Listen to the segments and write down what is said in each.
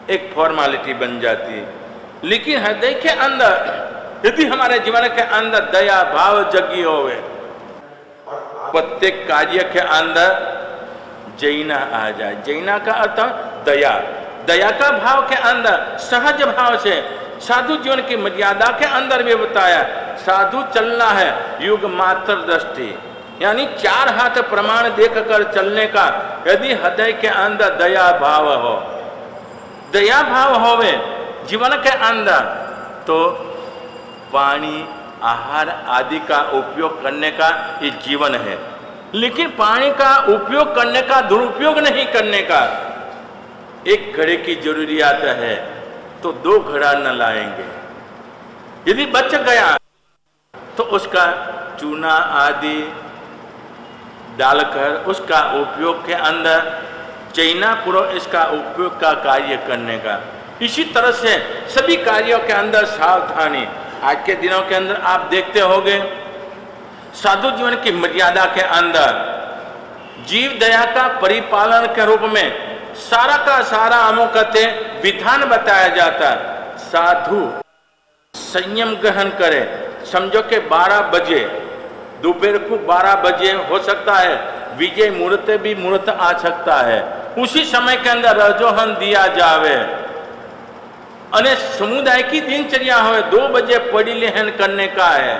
एक फॉर्मेलिटी बन जाती है। लेकिन हृदय के अंदर यदि हमारे जीवन के अंदर दया भाव जगी होवे, प्रत्येक कार्य के अंदर जैना आ जाए। जैना का अर्थ दया, दया का भाव के अंदर सहज भाव से साधु जीवन की मर्यादा के अंदर भी बताया, साधु चलना है युग मात्र दृष्टि, यानी 4 हाथ प्रमाण देखकर चलने का। यदि हृदय के अंदर दया भाव हो, दया भाव होवे जीवन के अंदर, तो पानी आहार आदि का उपयोग करने का ये जीवन है। लेकिन पानी का उपयोग करने का दुरुपयोग नहीं करने का। एक घड़े की जरूरियात है तो 2 घड़ा न लाएंगे। यदि बच गया तो उसका चूना आदि डालकर उसका उपयोग के अंदर चैना पूर्व इसका उपयोग का कार्य करने का। इसी तरह से सभी कार्यों के अंदर सावधानी। आज के दिनों के अंदर आप देखते होंगे साधु जीवन की मर्यादा के अंदर जीव दया का परिपालन के रूप में सारा का सारा हमों कहते विधान बताया जाता। साधु संयम ग्रहण करे, समझो कि 12 बजे दोपहर को 12 बजे हो सकता है विजय मुहूर्त भी मुहूर्त आ सकता है, उसी समय के अंदर रजोहन दिया जावे। अने समुदाय की दिनचर्या हो 2 बजे पढ़ी लेहन करने का है,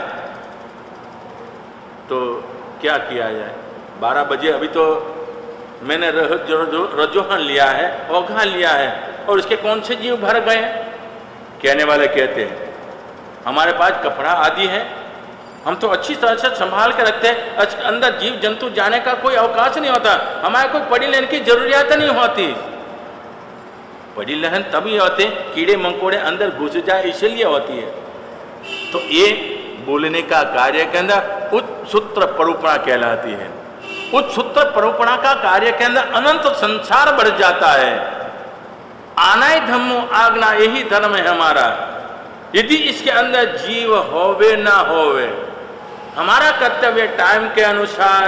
तो क्या किया जाए? 12 बजे अभी तो मैंने रजोहन लिया है, ओघा लिया है, और इसके कौन से जीव भर गए? कहने वाले कहते हैं हमारे पास कपड़ा आदि है, हम तो अच्छी तरह से संभाल के रखते हैं, अंदर जीव जंतु जाने का कोई अवकाश नहीं होता, हमारे कोई पढ़ी लेने की जरूरियात नहीं होती। पढ़ी लहन तभी होते कीड़े मकोड़े अंदर घुस जाए इसलिए होती है। तो ये बोलने का कार्य के अंदर उच्च सूत्र परूपणा कहलाती है। उच्च सूत्र परूपणा का कार्य के अंदर अनंत संसार बढ़ जाता है। आनाय धम्मो आज्ञा, यही धर्म है हमारा। यदि इसके अंदर जीव होवे ना होवे, हमारा कर्तव्य टाइम के अनुसार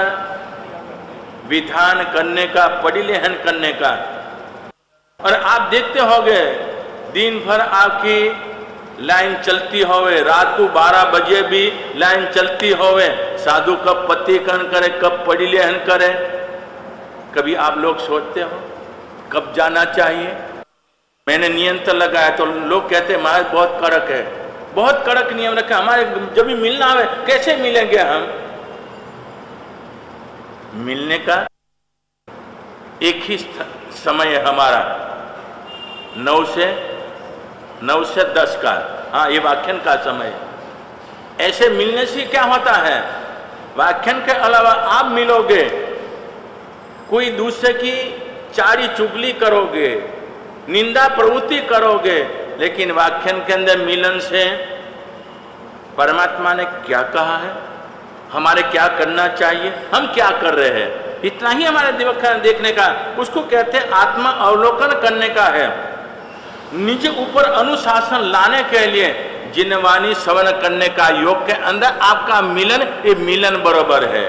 विधान करने का, पढ़ी लेहन करने का। और आप देखते होंगे दिन भर आपकी लाइन चलती होवे, रात को 12 बजे भी लाइन चलती होवे, साधु कब पतिकरण करे, कब पढ़ी लेहन करे। कभी आप लोग सोचते हो कब जाना चाहिए? मैंने नियंत्रण लगाया तो लोग कहते हैं महाराज बहुत कड़क है, बहुत कड़क नियम रखे, हमारे जब भी मिलना है कैसे मिलेंगे हम? मिलने का एक ही समय है हमारा, 9 से 10 का, हाँ ये व्याख्यान का समय। ऐसे मिलने से क्या होता है? व्याख्यान के अलावा आप मिलोगे, कोई दूसरे की चारी चुगली करोगे, निंदा प्रवृत्ति करोगे, लेकिन व्याख्यान के अंदर मिलन से परमात्मा ने क्या कहा है, हमारे क्या करना चाहिए, हम क्या कर रहे हैं, इतना ही हमारे देखने का, उसको कहते हैं आत्मा अवलोकन करने का है। निज ऊपर अनुशासन लाने के लिए जिनवाणी श्रवण करने का योग के अंदर आपका मिलन, ये मिलन बराबर है।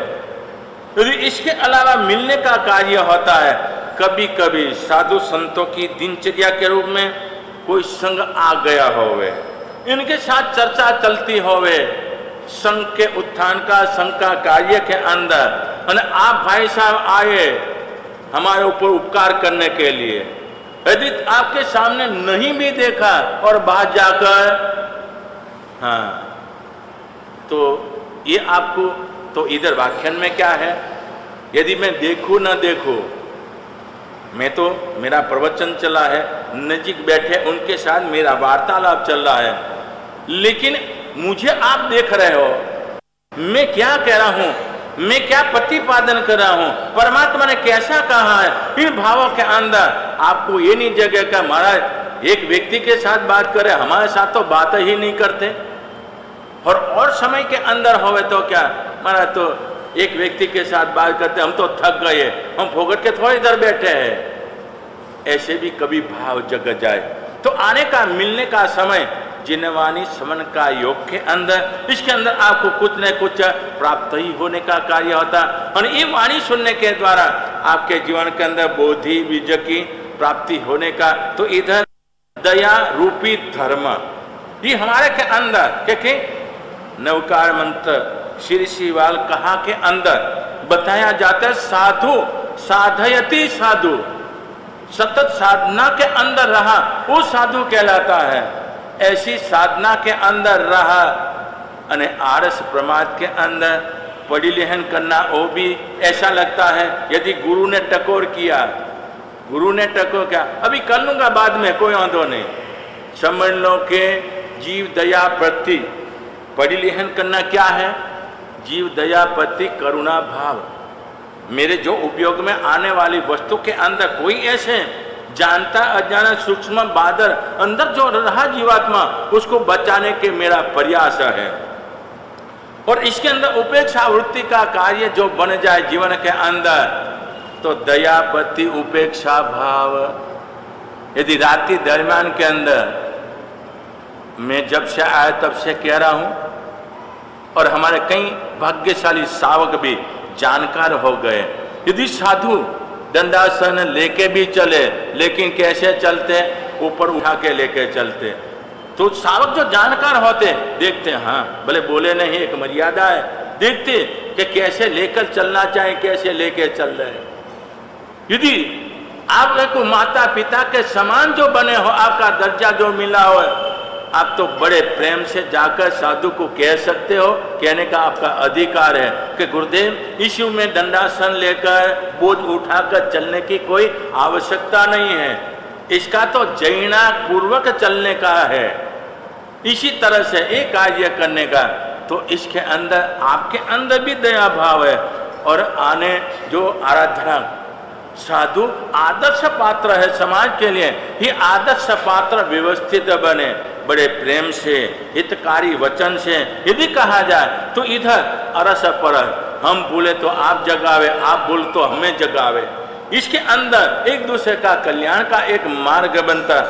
यदि इसके अलावा मिलने का कार्य होता है, कभी कभी साधु संतों की दिनचर्या के रूप में कोई संग आ गया होवे, इनके साथ चर्चा चलती होवे, संघ के उत्थान का, संघ का कार्य के अंदर, और आप भाई साहब आए हमारे ऊपर उपकार करने के लिए, यदि आपके सामने नहीं भी देखा और बाहर जाकर, हाँ, तो ये आपको, तो इधर व्याख्यान में क्या है? यदि मैं देखूं ना देखूं, मैं तो मेरा प्रवचन चला है, नजीक बैठे उनके साथ मेरा वार्तालाप चल रहा है, लेकिन मुझे आप देख रहे हो, मैं क्या कह रहा हूं, मैं क्या प्रतिपादन कर रहा हूं, परमात्मा ने कैसा कहा है, इन भावों के अंदर आपको ये नहीं जगह का महाराज एक व्यक्ति के साथ बात करे, हमारे साथ तो बात ही नहीं करते, और समय के अंदर होवे तो क्या महाराज तो एक व्यक्ति के साथ बात करते, हम तो थक गए, हम फोगट के थोड़ी देर बैठे हैं। ऐसे भी कभी भाव जग जाए तो आने का, मिलने का समय जिनवाणी श्रवण का योग के अंदर, इसके अंदर आपको कुछ न कुछ प्राप्त ही होने का कार्य होता, और ये वाणी सुनने के द्वारा आपके जीवन के अंदर बोधि बीज की प्राप्ति होने का। तो इधर दया रूपी धर्म ये हमारे के अंदर क्योंकि नवकार मंत्र श्री शिवाल कहा के अंदर बताया जाता है साधु साधयति साधु सतत साधना के अंदर रहा वो साधु कहलाता है। ऐसी साधना के अंदर रहा अने आरस प्रमाद के अंदर पढ़ी लिखन करना वो भी ऐसा लगता है यदि गुरु ने टकोर किया अभी कर लूंगा बाद में कोई आंदो नहीं। समझ लो कि जीव दया प्रति पढ़ी लिखन करना क्या है? जीव दया प्रति करुणा भाव। मेरे जो उपयोग में आने वाली वस्तु के अंदर कोई ऐसे जानता अजाना सूक्ष्म बादर अंदर जो रहा जीवात्मा उसको बचाने के मेरा प्रयास है। और इसके अंदर उपेक्षा वृत्ति का कार्य जो बन जाए जीवन के अंदर तो दया प्रति उपेक्षा भाव। यदि रात्रि दरमियान के अंदर मैं जब से आया तब से कह रहा हूं और हमारे कई भाग्यशाली सावक भी जानकार हो गए। यदि साधु दंडासन लेके भी चले लेकिन कैसे चलते? ऊपर उठा के लेके चलते। तो सावक जो जानकार होते देखते हाँ भले बोले नहीं एक मर्यादा है, देखते कि कैसे लेकर चलना चाहिए, कैसे लेके चल रहे। यदि आपको माता पिता के समान जो बने हो, आपका दर्जा जो मिला हो, आप तो बड़े प्रेम से जाकर साधु को कह सकते हो। कहने का आपका अधिकार है कि गुरुदेव इस युग में दंडासन लेकर बोझ उठाकर चलने की कोई आवश्यकता नहीं है, इसका तो जैना पूर्वक चलने का है। इसी तरह से एक कार्य करने का तो इसके अंदर आपके अंदर भी दया भाव है। और आने जो आराधना साधु आदर्श पात्र है समाज के लिए, ये आदर्श पात्र व्यवस्थित बने बड़े प्रेम से हितकारी वचन से। यदि कहा जाए तो इधर अरस पर हम बोले तो आप जगावे, आप बोले तो हमें जगावे। इसके अंदर एक दूसरे का कल्याण का एक मार्ग बनता।